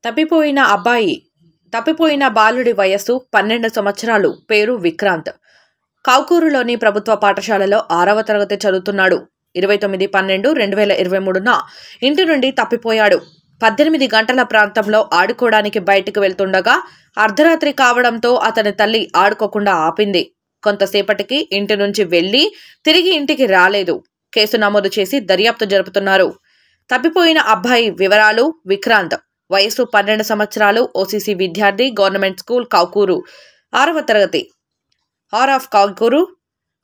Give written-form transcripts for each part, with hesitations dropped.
తప్పిపోయిన అబ్బాయి తప్పిపోయిన బాలుడి వయస్సు 12 సంవత్సరాలు. పేరు విక్రాంత్. కౌకూరులోని ప్రభుత్వ పాఠశాలలో 6వ తరగతి చదువుతున్నాడు. 29/12/2023న ఇంటి నుండి తప్పిపోయాడు. 18 గంటల ప్రాంతంలో ఆడుకోవడానికి బయటకు వెళ్తుండగా అర్ధరాత్రి కావడంతో అతని తల్లి ఆడుకోకుండా ఆపింది. కొంతసేపటికి ఇంటి నుంచి వెళ్లి తిరిగి ఇంటికి రాలేదు. కేసు నమోదు చేసి దర్యాప్తు జరుపుతున్నారు. తప్పిపోయిన అబ్బాయి వివరాలు: విక్రాంత్, వయస్సు 12 సంవత్సరాలు, ఓసీసీ విద్యార్థి, గవర్నమెంట్ స్కూల్, కౌకూరు, 6వ తరగతి. ఆర్ ఆఫ్ కౌకూరు,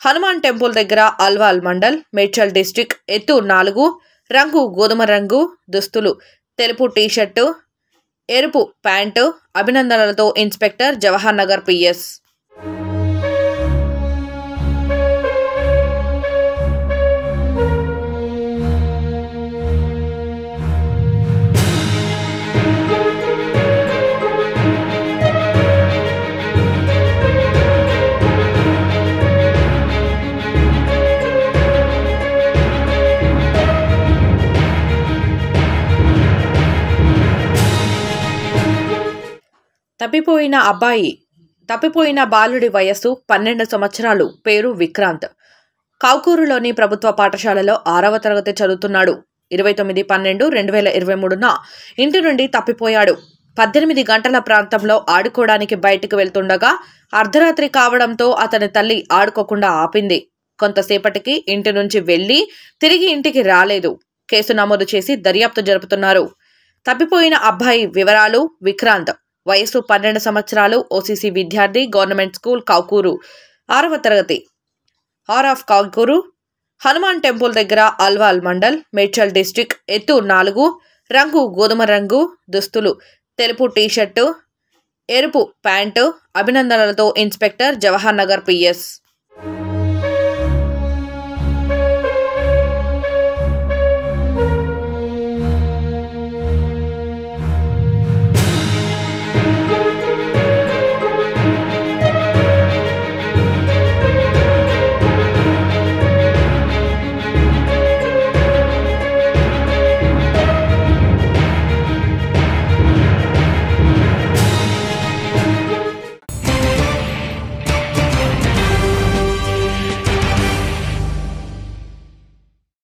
హనుమాన్ టెంపుల్ దగ్గర, అల్వాల్ మండల్, మేడ్చల్ డిస్ట్రిక్ట్. ఎత్తు 4, రంగు గోధుమ రంగు, దుస్తులు తెలుపు టీషర్టు, ఎరుపు ప్యాంటు. అభినందనలతో ఇన్స్పెక్టర్, జవహర్ నగర్ పిఎస్. తప్పిపోయిన బాలుడి వయస్సు 12 సంవత్సరాలు. పేరు విక్రాంత్. కౌకూరులోని ప్రభుత్వ పాఠశాలలో 6వ తరగతి చదువుతున్నాడు. 29/12/2023న ఇంటి నుండి తప్పిపోయాడు. 18 గంటల ప్రాంతంలో ఆడుకోవడానికి బయటకు వెళ్తుండగా అర్ధరాత్రి కావడంతో అతని తల్లి ఆడుకోకుండా ఆపింది. కొంతసేపటికి ఇంటి నుంచి వెళ్లి తిరిగి ఇంటికి రాలేదు. కేసు నమోదు చేసి దర్యాప్తు జరుపుతున్నారు. తప్పిపోయిన అబ్బాయి వివరాలు: విక్రాంత్, వయస్సు 12 సంవత్సరాలు, ఓసీసీ విద్యార్థి, గవర్నమెంట్ స్కూల్, కౌకూరు, 6వ తరగతి. ఆర్ ఆఫ్ కౌకూరు, హనుమాన్ టెంపుల్ దగ్గర, అల్వాల్ మండల్, మేడ్చల్ డిస్ట్రిక్ట్. ఎత్తు 4, రంగు గోధుమ రంగు, దుస్తులు తెలుపు టీషర్టు, ఎరుపు ప్యాంటు. అభినందనలతో ఇన్స్పెక్టర్, జవహర్ నగర్ పిఎస్.